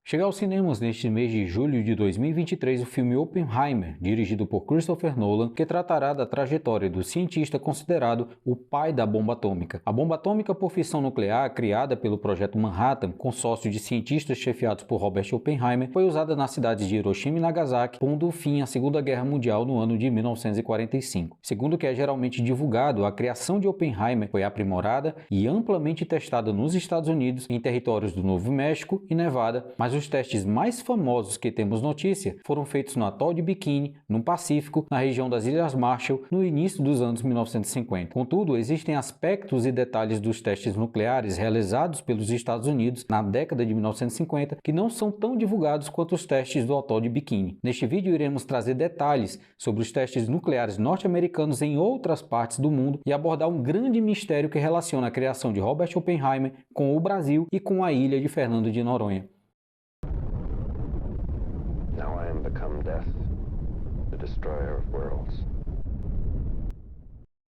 Chega aos cinemas neste mês de julho de 2023 o filme Oppenheimer, dirigido por Christopher Nolan, que tratará da trajetória do cientista considerado o pai da bomba atômica. A bomba atômica por fissão nuclear, criada pelo Projeto Manhattan, consórcio de cientistas chefiados por Robert Oppenheimer, foi usada nas cidades de Hiroshima e Nagasaki, pondo fim à Segunda Guerra Mundial no ano de 1945. Segundo o que é geralmente divulgado, a criação de Oppenheimer foi aprimorada e amplamente testada nos Estados Unidos, em territórios do Novo México e Nevada, mas os testes mais famosos que temos notícia foram feitos no atol de Bikini, no Pacífico, na região das Ilhas Marshall, no início dos anos 1950. Contudo, existem aspectos e detalhes dos testes nucleares realizados pelos Estados Unidos na década de 1950 que não são tão divulgados quanto os testes do atol de Bikini. Neste vídeo iremos trazer detalhes sobre os testes nucleares norte-americanos em outras partes do mundo e abordar um grande mistério que relaciona a criação de Robert Oppenheimer com o Brasil e com a ilha de Fernando de Noronha.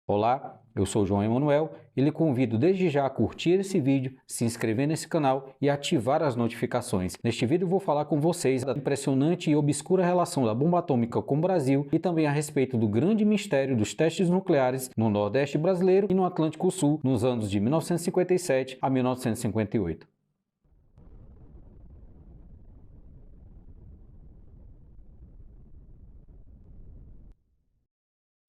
Olá, eu sou João Emanuel e lhe convido desde já a curtir esse vídeo, se inscrever nesse canal e ativar as notificações. Neste vídeo eu vou falar com vocês da impressionante e obscura relação da bomba atômica com o Brasil e também a respeito do grande mistério dos testes nucleares no Nordeste brasileiro e no Atlântico Sul nos anos de 1957 a 1958.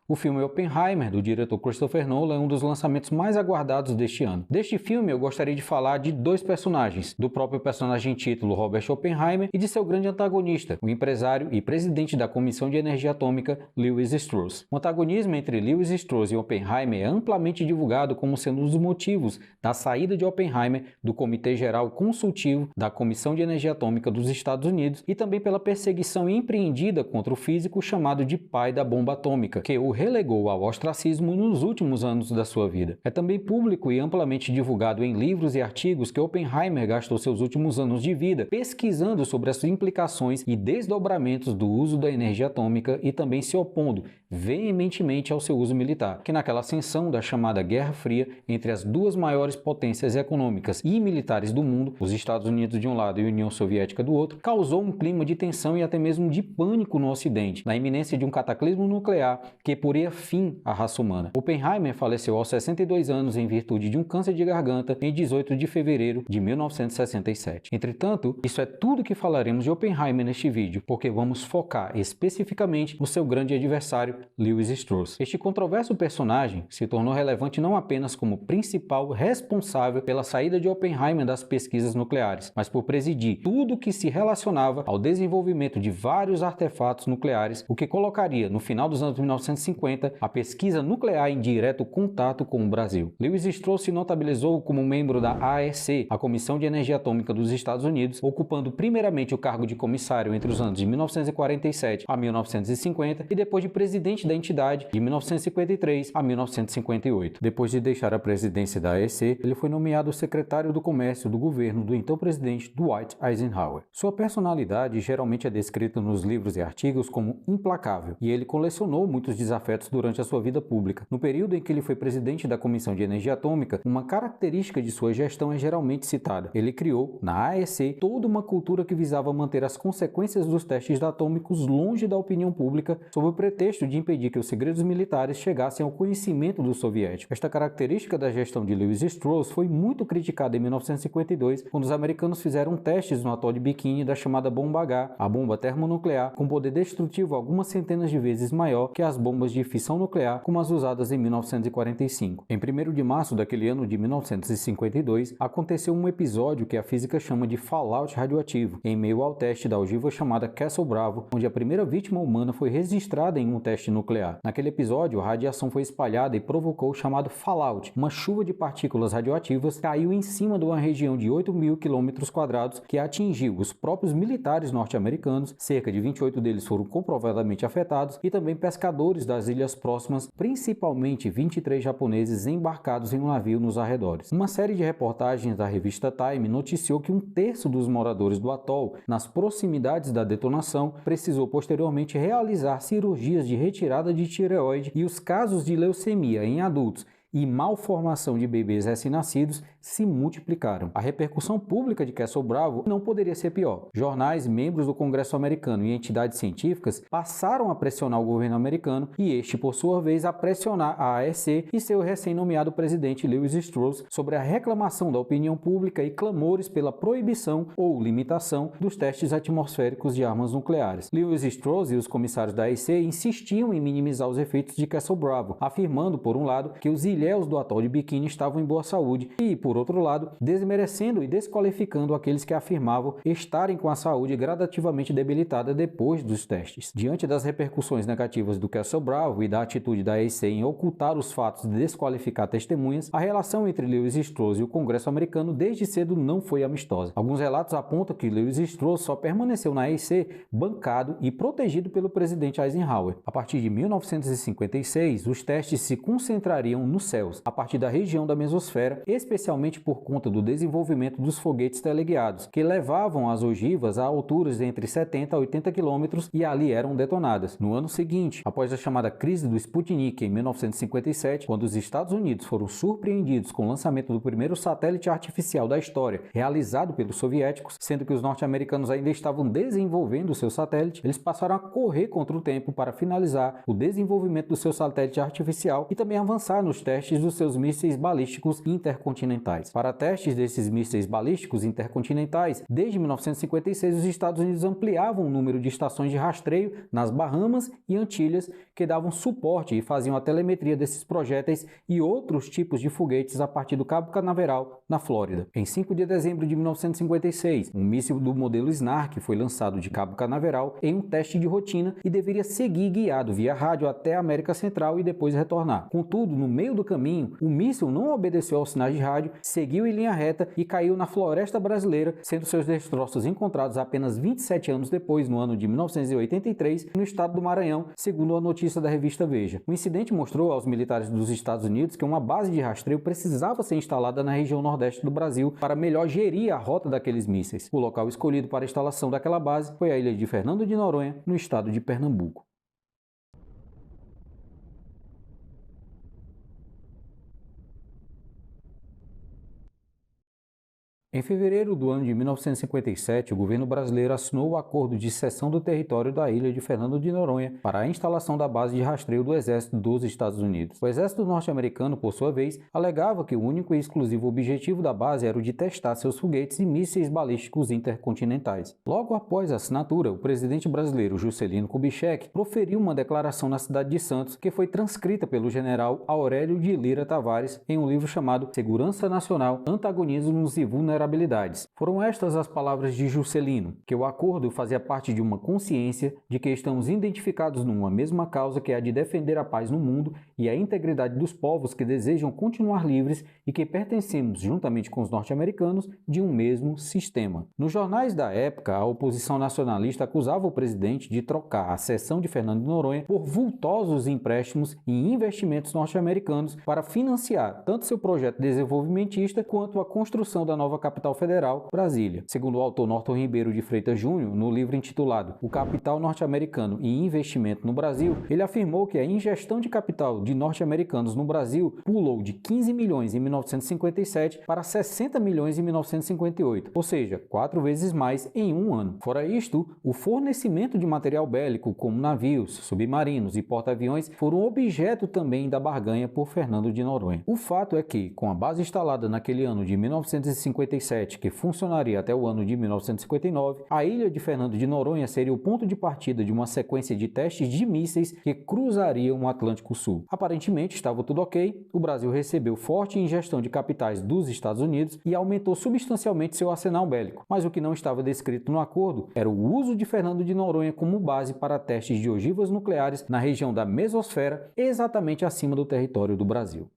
O filme Oppenheimer, do diretor Christopher Nolan, é um dos lançamentos mais aguardados deste ano. Deste filme, eu gostaria de falar de dois personagens, do próprio personagem título Robert Oppenheimer e de seu grande antagonista, o empresário e presidente da Comissão de Energia Atômica, Lewis Strauss. O antagonismo entre Lewis Strauss e Oppenheimer é amplamente divulgado como sendo um dos motivos da saída de Oppenheimer do Comitê Geral Consultivo da Comissão de Energia Atômica dos Estados Unidos e também pela perseguição empreendida contra o físico chamado de pai da bomba atômica, que o relegou ao ostracismo nos últimos anos da sua vida. É também público e amplamente divulgado em livros e artigos que Oppenheimer gastou seus últimos anos de vida pesquisando sobre as implicações e desdobramentos do uso da energia atômica e também se opondo veementemente ao seu uso militar, que naquela ascensão da chamada Guerra Fria entre as duas maiores potências econômicas e militares do mundo, os Estados Unidos de um lado e a União Soviética do outro, causou um clima de tensão e até mesmo de pânico no Ocidente, na iminência de um cataclismo nuclear que poria fim à raça humana. Oppenheimer faleceu aos 62 anos em virtude de um câncer de garganta em 18 de fevereiro de 1967. Entretanto, isso é tudo que falaremos de Oppenheimer neste vídeo, porque vamos focar especificamente no seu grande adversário, Lewis Strauss. Este controverso personagem se tornou relevante não apenas como principal responsável pela saída de Oppenheimer das pesquisas nucleares, mas por presidir tudo que se relacionava ao desenvolvimento de vários artefatos nucleares, o que colocaria, no final dos anos 1950, a pesquisa nuclear em direto contato com o Brasil. Lewis Strauss se notabilizou como membro da AEC, a Comissão de Energia Atômica dos Estados Unidos, ocupando primeiramente o cargo de comissário entre os anos de 1947 a 1950 e depois de presidente da entidade de 1953 a 1958. Depois de deixar a presidência da AEC, ele foi nomeado secretário do Comércio do governo do então presidente Dwight Eisenhower. Sua personalidade geralmente é descrita nos livros e artigos como implacável, e ele colecionou muitos desafetos durante a sua vida pública. No período em que ele foi presidente da Comissão de Energia Atômica, uma característica de sua gestão é geralmente citada. Ele criou, na AEC, toda uma cultura que visava manter as consequências dos testes atômicos longe da opinião pública, sob o pretexto de impedir que os segredos militares chegassem ao conhecimento dos soviéticos. Esta característica da gestão de Lewis Strauss foi muito criticada em 1952, quando os americanos fizeram testes no atol de Bikini da chamada bomba H, a bomba termonuclear, com poder destrutivo algumas centenas de vezes maior que as bombas de fissão nuclear como as usadas em 1945. Em 1º de março daquele ano de 1952, aconteceu um episódio que a física chama de fallout radioativo, em meio ao teste da ogiva chamada Castle Bravo, onde a primeira vítima humana foi registrada em um teste nuclear. Naquele episódio, a radiação foi espalhada e provocou o chamado fallout, uma chuva de partículas radioativas caiu em cima de uma região de 8.000 km² que atingiu os próprios militares norte-americanos, cerca de 28 deles foram comprovadamente afetados, e também pescadores das ilhas próximas, principalmente 23 japoneses embarcados em um navio nos arredores. Uma série de reportagens da revista Time noticiou que 1/3 dos moradores do atol, nas proximidades da detonação, precisou posteriormente realizar cirurgias de retirada de tireoide, e os casos de leucemia em adultos e malformação de bebês recém-nascidos se multiplicaram. A repercussão pública de Castle Bravo não poderia ser pior. Jornais, membros do Congresso americano e entidades científicas passaram a pressionar o governo americano e este, por sua vez, a pressionar a AEC e seu recém-nomeado presidente Lewis Strauss sobre a reclamação da opinião pública e clamores pela proibição ou limitação dos testes atmosféricos de armas nucleares. Lewis Strauss e os comissários da AEC insistiam em minimizar os efeitos de Castle Bravo, afirmando, por um lado, que os ilhéus do atol de Bikini estavam em boa saúde e, por outro lado, desmerecendo e desqualificando aqueles que afirmavam estarem com a saúde gradativamente debilitada depois dos testes. Diante das repercussões negativas do Castle Bravo e da atitude da AEC em ocultar os fatos e desqualificar testemunhas, a relação entre Lewis Strauss e o Congresso americano desde cedo não foi amistosa. Alguns relatos apontam que Lewis Strauss só permaneceu na AEC bancado e protegido pelo presidente Eisenhower. A partir de 1956, os testes se concentrariam nos céus, a partir da região da mesosfera, especialmente por conta do desenvolvimento dos foguetes teleguiados, que levavam as ogivas a alturas entre 70 a 80 quilômetros e ali eram detonadas. No ano seguinte, após a chamada crise do Sputnik em 1957, quando os Estados Unidos foram surpreendidos com o lançamento do primeiro satélite artificial da história, realizado pelos soviéticos, sendo que os norte-americanos ainda estavam desenvolvendo o seu satélite, eles passaram a correr contra o tempo para finalizar o desenvolvimento do seu satélite artificial e também avançar nos testes dos seus mísseis balísticos intercontinentais. Para testes desses mísseis balísticos intercontinentais, desde 1956 os Estados Unidos ampliavam o número de estações de rastreio nas Bahamas e Antilhas que davam suporte e faziam a telemetria desses projéteis e outros tipos de foguetes a partir do Cabo Canaveral, na Flórida. Em 5 de dezembro de 1956, um míssil do modelo Snark foi lançado de Cabo Canaveral em um teste de rotina e deveria seguir guiado via rádio até a América Central e depois retornar. Contudo, no meio do caminho, o míssil não obedeceu aos sinais de rádio, seguiu em linha reta e caiu na floresta brasileira, sendo seus destroços encontrados apenas 27 anos depois, no ano de 1983, no estado do Maranhão, segundo a notícia da revista Veja. O incidente mostrou aos militares dos Estados Unidos que uma base de rastreio precisava ser instalada na região nordeste do Brasil para melhor gerir a rota daqueles mísseis. O local escolhido para a instalação daquela base foi a ilha de Fernando de Noronha, no estado de Pernambuco. Em fevereiro do ano de 1957, o governo brasileiro assinou o acordo de cessão do território da ilha de Fernando de Noronha para a instalação da base de rastreio do Exército dos Estados Unidos. O Exército norte-americano, por sua vez, alegava que o único e exclusivo objetivo da base era o de testar seus foguetes e mísseis balísticos intercontinentais. Logo após a assinatura, o presidente brasileiro Juscelino Kubitschek proferiu uma declaração na cidade de Santos que foi transcrita pelo general Aurélio de Lira Tavares em um livro chamado Segurança Nacional, Antagonismos e Vulnerabilidades. Foram estas as palavras de Juscelino, que o acordo fazia parte de uma consciência de que estamos identificados numa mesma causa que é a de defender a paz no mundo e a integridade dos povos que desejam continuar livres e que pertencemos, juntamente com os norte-americanos, de um mesmo sistema. Nos jornais da época, a oposição nacionalista acusava o presidente de trocar a cessão de Fernando de Noronha por vultosos empréstimos e investimentos norte-americanos para financiar tanto seu projeto desenvolvimentista quanto a construção da nova capital federal, Brasília. Segundo o autor Norton Ribeiro de Freitas Júnior, no livro intitulado O Capital Norte-Americano e Investimento no Brasil, ele afirmou que a ingestão de capital de norte-americanos no Brasil pulou de 15 milhões em 1957 para 60 milhões em 1958, ou seja, 4 vezes mais em um ano. Fora isto, o fornecimento de material bélico, como navios, submarinos e porta-aviões, foram objeto também da barganha por Fernando de Noronha. O fato é que, com a base instalada naquele ano de 1957, que funcionaria até o ano de 1959, a ilha de Fernando de Noronha seria o ponto de partida de uma sequência de testes de mísseis que cruzariam o Atlântico Sul. Aparentemente estava tudo ok, o Brasil recebeu forte ingestão de capitais dos Estados Unidos e aumentou substancialmente seu arsenal bélico, mas o que não estava descrito no acordo era o uso de Fernando de Noronha como base para testes de ogivas nucleares na região da mesosfera, exatamente acima do território do Brasil.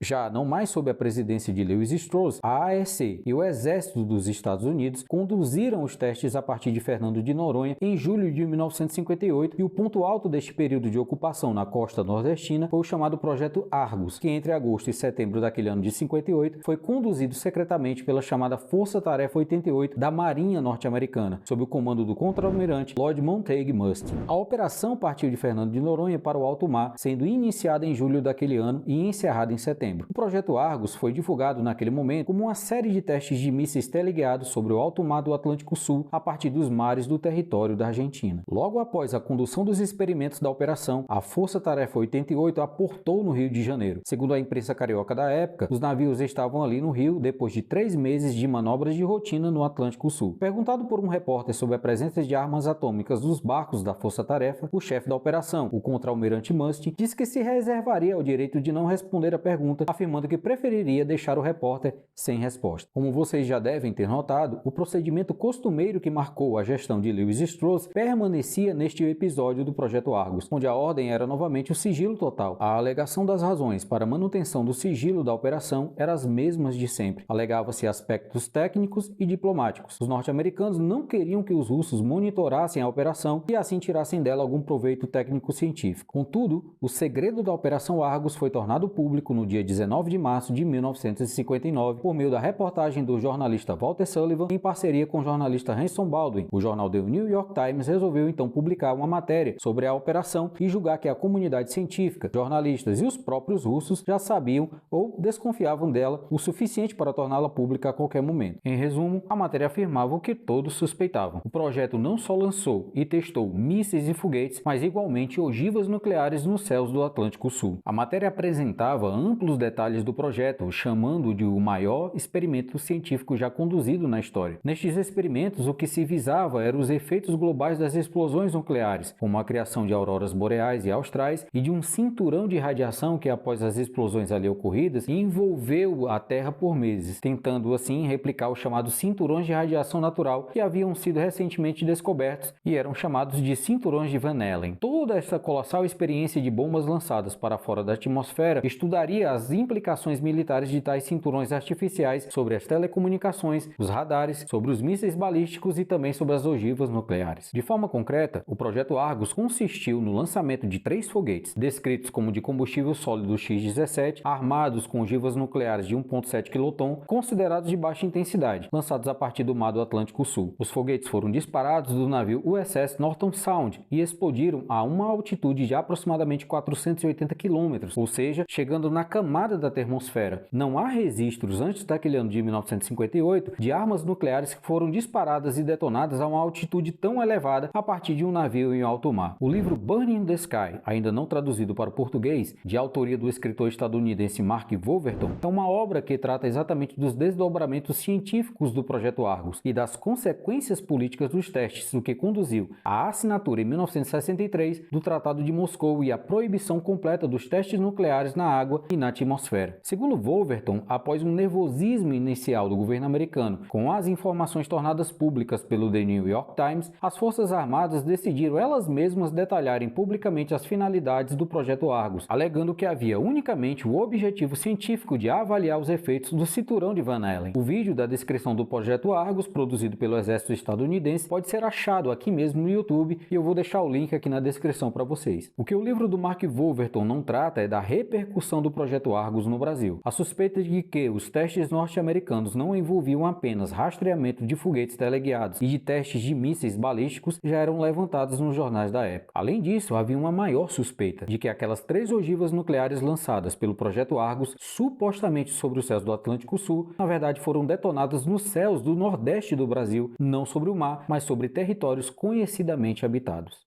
Já não mais sob a presidência de Lewis Strauss, a AEC e o Exército dos Estados Unidos conduziram os testes a partir de Fernando de Noronha em julho de 1958 e o ponto alto deste período de ocupação na costa nordestina foi o chamado Projeto Argus, que entre agosto e setembro daquele ano de 58 foi conduzido secretamente pela chamada Força Tarefa 88 da Marinha norte-americana, sob o comando do contra-almirante Lloyd Montague Mustin. A operação partiu de Fernando de Noronha para o alto mar, sendo iniciada em julho daquele ano e encerrada em setembro. O Projeto Argus foi divulgado naquele momento como uma série de testes de mísseis teleguiados sobre o alto mar do Atlântico Sul a partir dos mares do território da Argentina. Logo após a condução dos experimentos da operação, a Força Tarefa 88 aportou no Rio de Janeiro. Segundo a imprensa carioca da época, os navios estavam ali no Rio depois de 3 meses de manobras de rotina no Atlântico Sul. Perguntado por um repórter sobre a presença de armas atômicas nos barcos da Força Tarefa, o chefe da operação, o contra-almirante Mustin, disse que se reservaria o direito de não responder a pergunta, afirmando que preferiria deixar o repórter sem resposta. Como vocês já devem ter notado, o procedimento costumeiro que marcou a gestão de Lewis Strauss permanecia neste episódio do Projeto Argus, onde a ordem era novamente o sigilo total. A alegação das razões para a manutenção do sigilo da operação eram as mesmas de sempre. Alegava-se aspectos técnicos e diplomáticos. Os norte-americanos não queriam que os russos monitorassem a operação e assim tirassem dela algum proveito técnico-científico. Contudo, o segredo da Operação Argus foi tornado público no dia 19 de março de 1959 por meio da reportagem do jornalista Walter Sullivan em parceria com o jornalista Hanson Baldwin. O jornal The New York Times resolveu então publicar uma matéria sobre a operação e julgar que a comunidade científica, jornalistas e os próprios russos já sabiam ou desconfiavam dela o suficiente para torná-la pública a qualquer momento. Em resumo, a matéria afirmava o que todos suspeitavam. O projeto não só lançou e testou mísseis e foguetes, mas igualmente ogivas nucleares nos céus do Atlântico Sul. A matéria apresentava amplos detalhes do projeto, chamando-o de o maior experimento científico já conduzido na história. Nestes experimentos, o que se visava eram os efeitos globais das explosões nucleares, como a criação de auroras boreais e austrais e de um cinturão de radiação que, após as explosões ali ocorridas, envolveu a Terra por meses, tentando assim replicar os chamados cinturões de radiação natural que haviam sido recentemente descobertos e eram chamados de cinturões de Van Allen. Toda essa colossal experiência de bombas lançadas para fora da atmosfera estudaria as implicações militares de tais cinturões artificiais sobre as telecomunicações, os radares, sobre os mísseis balísticos e também sobre as ogivas nucleares. De forma concreta, o projeto Argus consistiu no lançamento de 3 foguetes, descritos como de combustível sólido X-17, armados com ogivas nucleares de 1,7 quiloton, considerados de baixa intensidade, lançados a partir do mar do Atlântico Sul. Os foguetes foram disparados do navio USS Norton Sound e explodiram a uma altitude de aproximadamente 480 km, ou seja, chegando na camada da termosfera. Não há registros antes daquele ano de 1958 de armas nucleares que foram disparadas e detonadas a uma altitude tão elevada a partir de um navio em alto mar. O livro Burning the Sky, ainda não traduzido para o português, de autoria do escritor estadunidense Mark Wolverton, é uma obra que trata exatamente dos desdobramentos científicos do Projeto Argus e das consequências políticas dos testes, o que conduziu à assinatura em 1963 do Tratado de Moscou e à proibição completa dos testes nucleares na água e na atmosfera. Segundo Wolverton, após um nervosismo inicial do governo americano com as informações tornadas públicas pelo The New York Times, as Forças Armadas decidiram elas mesmas detalharem publicamente as finalidades do Projeto Argus, alegando que havia unicamente o objetivo científico de avaliar os efeitos do cinturão de Van Allen. O vídeo da descrição do Projeto Argus, produzido pelo exército estadunidense, pode ser achado aqui mesmo no YouTube e eu vou deixar o link aqui na descrição para vocês. O que o livro do Mark Wolverton não trata é da repercussão do Projeto Argus no Brasil. A suspeita de que os testes norte-americanos não envolviam apenas rastreamento de foguetes teleguiados e de testes de mísseis balísticos já eram levantadas nos jornais da época. Além disso, havia uma maior suspeita de que aquelas 3 ogivas nucleares lançadas pelo Projeto Argus, supostamente sobre os céus do Atlântico Sul, na verdade foram detonadas nos céus do nordeste do Brasil, não sobre o mar, mas sobre territórios conhecidamente habitados.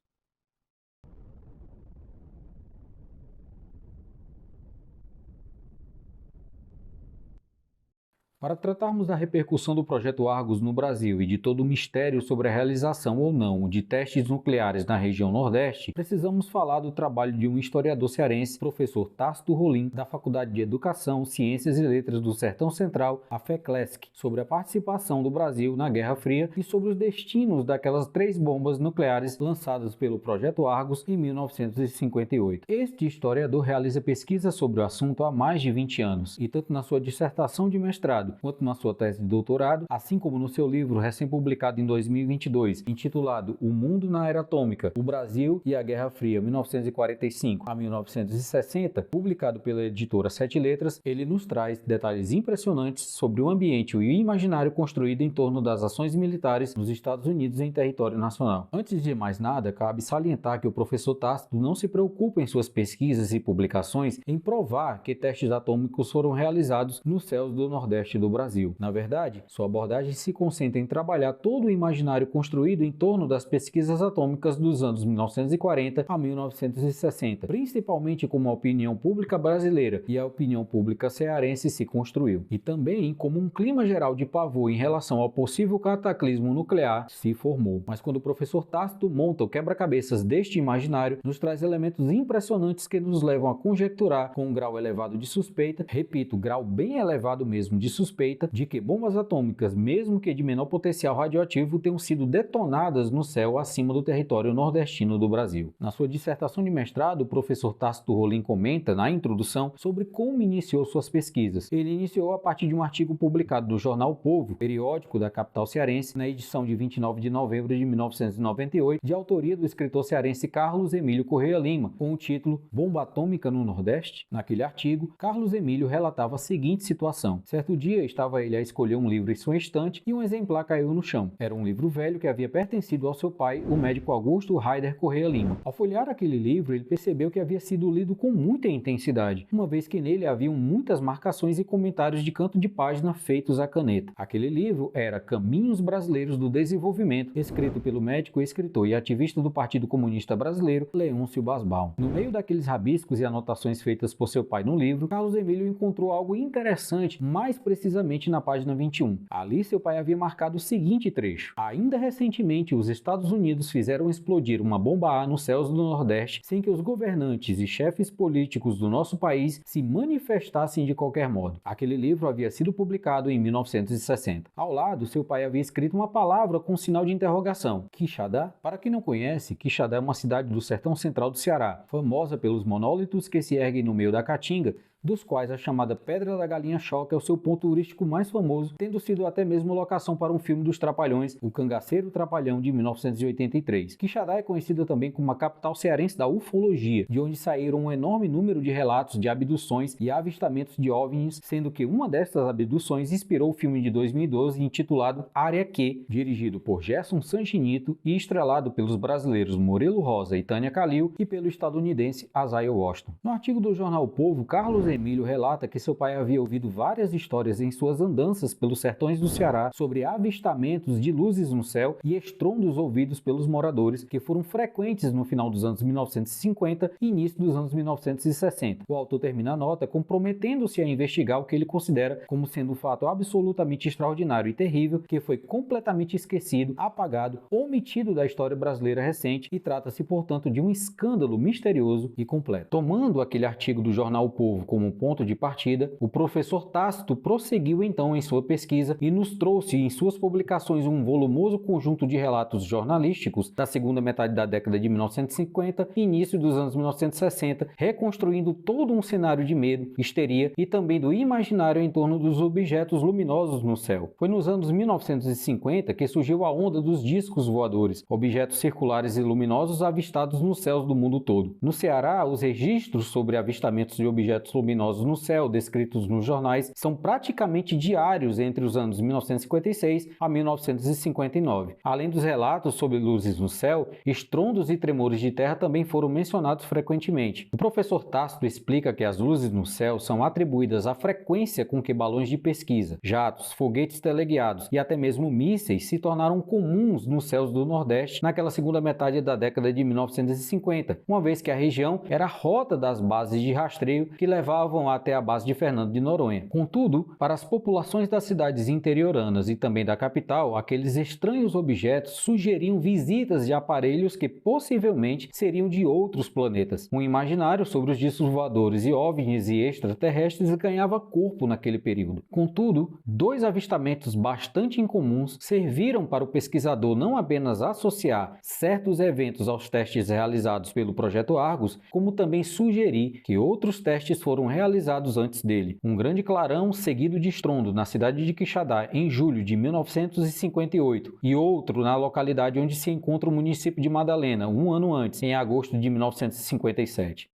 Para tratarmos da repercussão do projeto Argos no Brasil e de todo o mistério sobre a realização ou não de testes nucleares na região Nordeste, precisamos falar do trabalho de um historiador cearense, professor Tácito Rolim, da Faculdade de Educação, Ciências e Letras do Sertão Central, a FECLESC, sobre a participação do Brasil na Guerra Fria e sobre os destinos daquelas 3 bombas nucleares lançadas pelo projeto Argos em 1958. Este historiador realiza pesquisas sobre o assunto há mais de 20 anos, e tanto na sua dissertação de mestrado quanto na sua tese de doutorado, assim como no seu livro recém-publicado em 2022, intitulado O Mundo na Era Atômica, o Brasil e a Guerra Fria 1945 a 1960, publicado pela editora Sete Letras, ele nos traz detalhes impressionantes sobre o ambiente e o imaginário construído em torno das ações militares nos Estados Unidos em território nacional. Antes de mais nada, cabe salientar que o professor Tácito não se preocupa em suas pesquisas e publicações em provar que testes atômicos foram realizados nos céus do Nordeste do Brasil. Na verdade, sua abordagem se concentra em trabalhar todo o imaginário construído em torno das pesquisas atômicas dos anos 1940 a 1960, principalmente como a opinião pública brasileira e a opinião pública cearense se construiu, e também como um clima geral de pavor em relação ao possível cataclismo nuclear se formou. Mas quando o professor Tácito monta o quebra-cabeças deste imaginário, nos traz elementos impressionantes que nos levam a conjecturar com um grau elevado de suspeita, repito, grau bem elevado mesmo de suspeita, de que bombas atômicas, mesmo que de menor potencial radioativo, tenham sido detonadas no céu acima do território nordestino do Brasil. Na sua dissertação de mestrado, o professor Tácito Rolim comenta, na introdução, sobre como iniciou suas pesquisas. Ele iniciou a partir de um artigo publicado no jornal O Povo, periódico da capital cearense, na edição de 29 de novembro de 1998, de autoria do escritor cearense Carlos Emílio Correia Lima, com o título Bomba Atômica no Nordeste. Naquele artigo, Carlos Emílio relatava a seguinte situação. Certo dia, estava ele a escolher um livro em sua estante e um exemplar caiu no chão. Era um livro velho que havia pertencido ao seu pai, o médico Augusto Raider Correia Lima. Ao folhear aquele livro, ele percebeu que havia sido lido com muita intensidade, uma vez que nele haviam muitas marcações e comentários de canto de página feitos à caneta. Aquele livro era Caminhos Brasileiros do Desenvolvimento, escrito pelo médico, escritor e ativista do Partido Comunista Brasileiro, Leôncio Basbaum. No meio daqueles rabiscos e anotações feitas por seu pai no livro, Carlos Emílio encontrou algo interessante, mais precisamente na página 21. Ali seu pai havia marcado o seguinte trecho: ainda recentemente os Estados Unidos fizeram explodir uma bomba A nos céus do Nordeste sem que os governantes e chefes políticos do nosso país se manifestassem de qualquer modo. Aquele livro havia sido publicado em 1960. Ao lado, seu pai havia escrito uma palavra com sinal de interrogação: Quixadá? Para quem não conhece, Quixadá é uma cidade do sertão central do Ceará, famosa pelos monólitos que se erguem no meio da caatinga, dos quais a chamada Pedra da Galinha Choca é o seu ponto turístico mais famoso, tendo sido até mesmo locação para um filme dos Trapalhões, O Cangaceiro Trapalhão, de 1983. Quixadá é conhecida também como a capital cearense da ufologia, de onde saíram um enorme número de relatos de abduções e avistamentos de OVNIs, sendo que uma dessas abduções inspirou o filme de 2012 intitulado Área Q, dirigido por Gerson Sanginito e estrelado pelos brasileiros Murilo Rosa e Tânia Kalil e pelo estadunidense Isaiah Washington. No artigo do jornal O Povo, Carlos Emílio relata que seu pai havia ouvido várias histórias em suas andanças pelos sertões do Ceará sobre avistamentos de luzes no céu e estrondos ouvidos pelos moradores, que foram frequentes no final dos anos 1950 e início dos anos 1960. O autor termina a nota comprometendo-se a investigar o que ele considera como sendo um fato absolutamente extraordinário e terrível, que foi completamente esquecido, apagado, omitido da história brasileira recente, e trata-se, portanto, de um escândalo misterioso e completo. Tomando aquele artigo do jornal O Povo como ponto de partida, o professor Tácito prosseguiu então em sua pesquisa e nos trouxe em suas publicações um volumoso conjunto de relatos jornalísticos da segunda metade da década de 1950 e início dos anos 1960, reconstruindo todo um cenário de medo, histeria e também do imaginário em torno dos objetos luminosos no céu. Foi nos anos 1950 que surgiu a onda dos discos voadores, objetos circulares e luminosos avistados nos céus do mundo todo. No Ceará, os registros sobre avistamentos de objetos luminosos no céu descritos nos jornais são praticamente diários entre os anos 1956 a 1959. Além dos relatos sobre luzes no céu, estrondos e tremores de terra também foram mencionados frequentemente. O professor Tácito explica que as luzes no céu são atribuídas à frequência com que balões de pesquisa, jatos, foguetes teleguiados e até mesmo mísseis se tornaram comuns nos céus do Nordeste naquela segunda metade da década de 1950, uma vez que a região era a rota das bases de rastreio que levavam levavam até a base de Fernando de Noronha. Contudo, para as populações das cidades interioranas e também da capital, aqueles estranhos objetos sugeriam visitas de aparelhos que possivelmente seriam de outros planetas. Um imaginário sobre os discos voadores e OVNIs e extraterrestres ganhava corpo naquele período. Contudo, dois avistamentos bastante incomuns serviram para o pesquisador não apenas associar certos eventos aos testes realizados pelo Projeto Argus, como também sugerir que outros testes foram realizados antes dele. Um grande clarão seguido de estrondo na cidade de Quixadá em julho de 1958 e outro na localidade onde se encontra o município de Madalena, um ano antes, em agosto de 1957.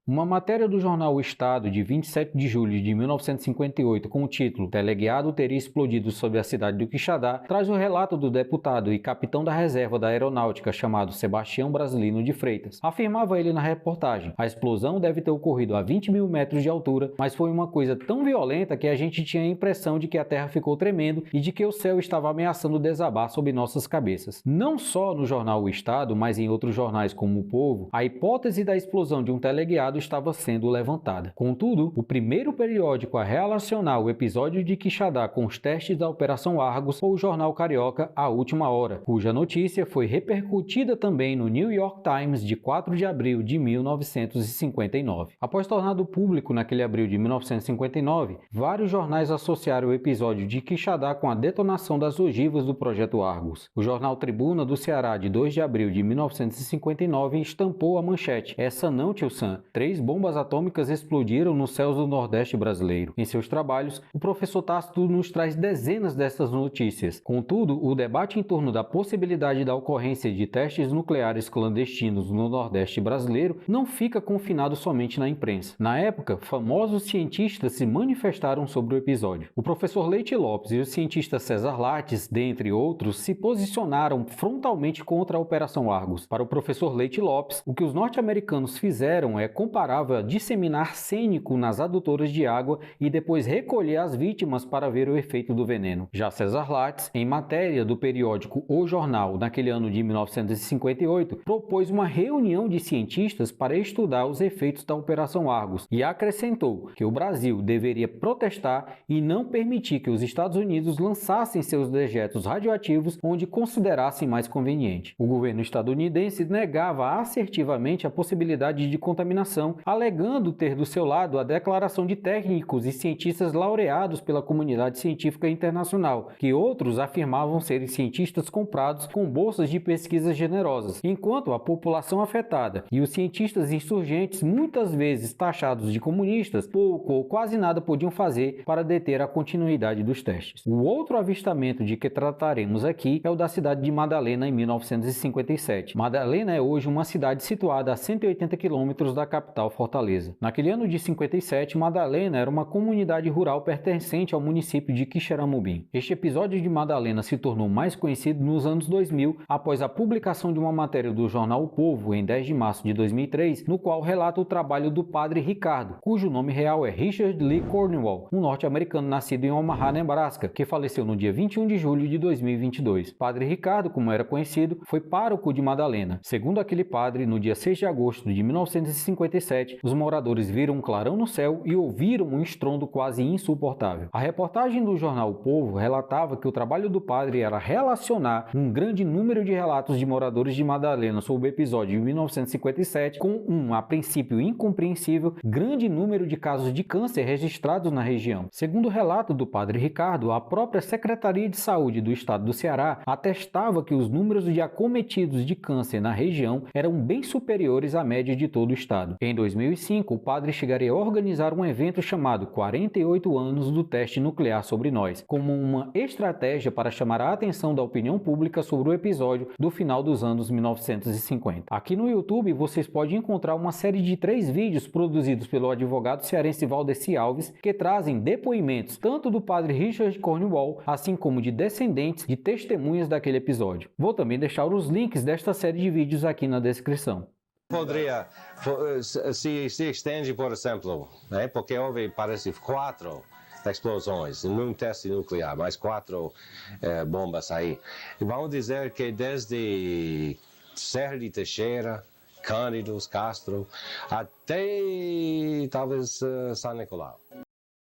Uma matéria do jornal O Estado, de 27 de julho de 1958, com o título "Teleguiado teria explodido sobre a cidade do Quixadá", traz o relato do deputado e capitão da reserva da aeronáutica chamado Sebastião Brasilino de Freitas. Afirmava ele na reportagem: "A explosão deve ter ocorrido a 20 mil metros de altura, mas foi uma coisa tão violenta que a gente tinha a impressão de que a terra ficou tremendo e de que o céu estava ameaçando desabar sobre nossas cabeças." Não só no jornal O Estado, mas em outros jornais como O Povo, a hipótese da explosão de um teleguiado estava sendo levantada. Contudo, o primeiro periódico a relacionar o episódio de Quixadá com os testes da Operação Argus foi o jornal carioca A Última Hora, cuja notícia foi repercutida também no New York Times de 4 de abril de 1959. Após tornado público naquele abril de 1959, vários jornais associaram o episódio de Quixadá com a detonação das ogivas do Projeto Argus. O jornal Tribuna do Ceará, de 2 de abril de 1959, estampou a manchete: "Essa não, tio Sam, 3 bombas atômicas explodiram nos céus do Nordeste brasileiro." Em seus trabalhos, o professor Tácito nos traz dezenas dessas notícias. Contudo, o debate em torno da possibilidade da ocorrência de testes nucleares clandestinos no Nordeste brasileiro não fica confinado somente na imprensa. Na época, famosos cientistas se manifestaram sobre o episódio. O professor Leite Lopes e o cientista César Lattes, dentre outros, se posicionaram frontalmente contra a Operação Argus. Para o professor Leite Lopes, o que os norte-americanos fizeram é comparável a disseminar arsênico nas adutoras de água e depois recolher as vítimas para ver o efeito do veneno. Já César Lattes, em matéria do periódico O Jornal, naquele ano de 1958, propôs uma reunião de cientistas para estudar os efeitos da Operação Argus e acrescentou que o Brasil deveria protestar e não permitir que os Estados Unidos lançassem seus dejetos radioativos onde considerassem mais conveniente. O governo estadunidense negava assertivamente a possibilidade de contaminação, alegando ter do seu lado a declaração de técnicos e cientistas laureados pela comunidade científica internacional, que outros afirmavam serem cientistas comprados com bolsas de pesquisa generosas, enquanto a população afetada e os cientistas insurgentes, muitas vezes taxados de comunistas, pouco ou quase nada podiam fazer para deter a continuidade dos testes. O outro avistamento de que trataremos aqui é o da cidade de Madalena, em 1957. Madalena é hoje uma cidade situada a 180 quilômetros da capital Fortaleza. Naquele ano de 57, Madalena era uma comunidade rural pertencente ao município de Quixeramobim. Este episódio de Madalena se tornou mais conhecido nos anos 2000, após a publicação de uma matéria do jornal O Povo, em 10 de março de 2003, no qual relata o trabalho do padre Ricardo, cujo nome real é Richard Lee Cornwall, um norte-americano nascido em Omaha, Nebraska, que faleceu no dia 21 de julho de 2022. Padre Ricardo, como era conhecido, foi pároco de Madalena. Segundo aquele padre, no dia 6 de agosto de 1957, os moradores viram um clarão no céu e ouviram um estrondo quase insuportável. A reportagem do jornal O Povo relatava que o trabalho do padre era relacionar um grande número de relatos de moradores de Madalena sobre o episódio de 1957 com a princípio incompreensível, grande número de casos de câncer registrados na região. Segundo o relato do padre Ricardo, a própria Secretaria de Saúde do Estado do Ceará atestava que os números de acometidos de câncer na região eram bem superiores à média de todo o estado. Em 2005, o padre chegaria a organizar um evento chamado 48 anos do teste nuclear sobre nós, como uma estratégia para chamar a atenção da opinião pública sobre o episódio do final dos anos 1950. Aqui no YouTube vocês podem encontrar uma série de 3 vídeos produzidos pelo advogado cearense Valdeci Alves, que trazem depoimentos tanto do padre Richard Cornwall, assim como de descendentes de testemunhas daquele episódio. Vou também deixar os links desta série de vídeos aqui na descrição. Poderia se estende, por exemplo, né? Porque houve, parece, 4 explosões, num teste nuclear, mais 4 bombas aí. Vamos dizer que desde Serra de Teixeira, Cândido, Castro, até talvez São Nicolau.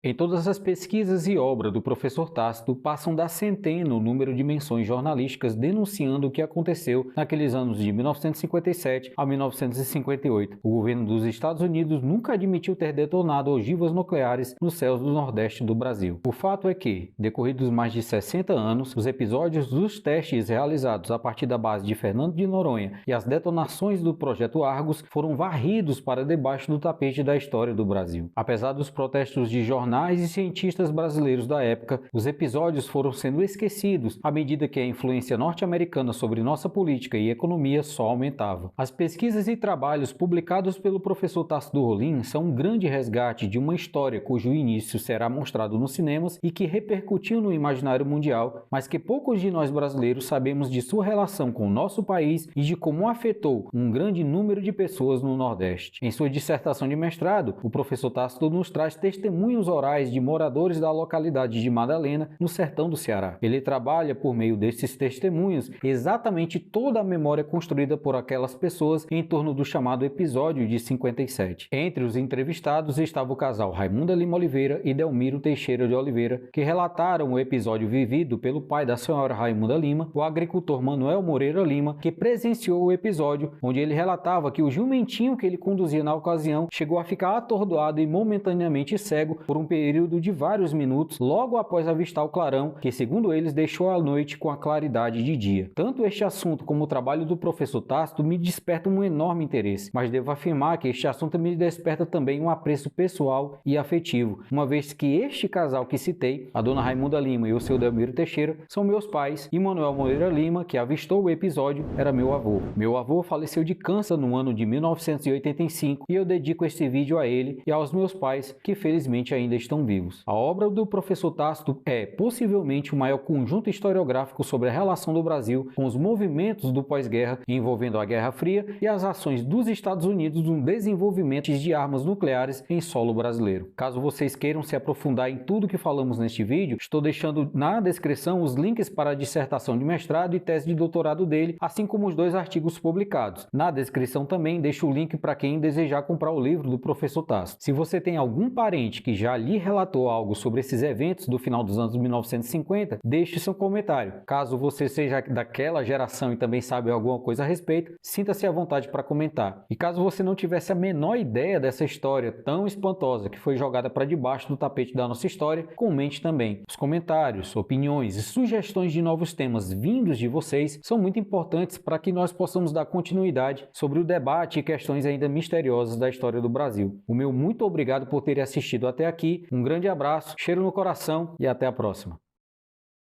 Em todas as pesquisas e obras do professor Tácito, passam da centena o número de menções jornalísticas denunciando o que aconteceu naqueles anos de 1957 a 1958. O governo dos Estados Unidos nunca admitiu ter detonado ogivas nucleares nos céus do Nordeste do Brasil. O fato é que, decorridos mais de 60 anos, os episódios dos testes realizados a partir da base de Fernando de Noronha e as detonações do Projeto Argos foram varridos para debaixo do tapete da história do Brasil. Apesar dos protestos de jornais e cientistas brasileiros da época, os episódios foram sendo esquecidos à medida que a influência norte-americana sobre nossa política e economia só aumentava. As pesquisas e trabalhos publicados pelo professor Tácito Rolim são um grande resgate de uma história cujo início será mostrado nos cinemas e que repercutiu no imaginário mundial, mas que poucos de nós brasileiros sabemos de sua relação com o nosso país e de como afetou um grande número de pessoas no Nordeste. Em sua dissertação de mestrado, o professor Tácito nos traz testemunhos orais de moradores da localidade de Madalena, no sertão do Ceará. Ele trabalha por meio desses testemunhos exatamente toda a memória construída por aquelas pessoas em torno do chamado episódio de 57. Entre os entrevistados estava o casal Raimunda Lima Oliveira e Delmiro Teixeira de Oliveira, que relataram o episódio vivido pelo pai da senhora Raimunda Lima, o agricultor Manuel Moreira Lima, que presenciou o episódio, onde ele relatava que o jumentinho que ele conduzia na ocasião chegou a ficar atordoado e momentaneamente cego por um período de vários minutos logo após avistar o clarão, que segundo eles deixou a noite com a claridade de dia. Tanto este assunto como o trabalho do professor Tácito me despertam um enorme interesse, mas devo afirmar que este assunto me desperta também um apreço pessoal e afetivo, uma vez que este casal que citei, a dona Raimunda Lima e o seu Delmiro Teixeira, são meus pais, e Manuel Moreira Lima, que avistou o episódio, era meu avô. Meu avô faleceu de câncer no ano de 1985 e eu dedico este vídeo a ele e aos meus pais, que felizmente ainda estão vivos. A obra do professor Tácito é possivelmente o maior conjunto historiográfico sobre a relação do Brasil com os movimentos do pós-guerra envolvendo a Guerra Fria e as ações dos Estados Unidos no desenvolvimento de armas nucleares em solo brasileiro. Caso vocês queiram se aprofundar em tudo que falamos neste vídeo, estou deixando na descrição os links para a dissertação de mestrado e tese de doutorado dele, assim como os 2 artigos publicados. Na descrição também deixo o link para quem desejar comprar o livro do professor Tácito. Se você tem algum parente que já lhe relatou algo sobre esses eventos do final dos anos 1950, deixe seu comentário. Caso você seja daquela geração e também sabe alguma coisa a respeito, sinta-se à vontade para comentar. E caso você não tivesse a menor ideia dessa história tão espantosa que foi jogada para debaixo do tapete da nossa história, comente também. Os comentários, opiniões e sugestões de novos temas vindos de vocês são muito importantes para que nós possamos dar continuidade sobre o debate e questões ainda misteriosas da história do Brasil. O meu muito obrigado por ter assistido até aqui, um grande abraço, cheiro no coração e até a próxima.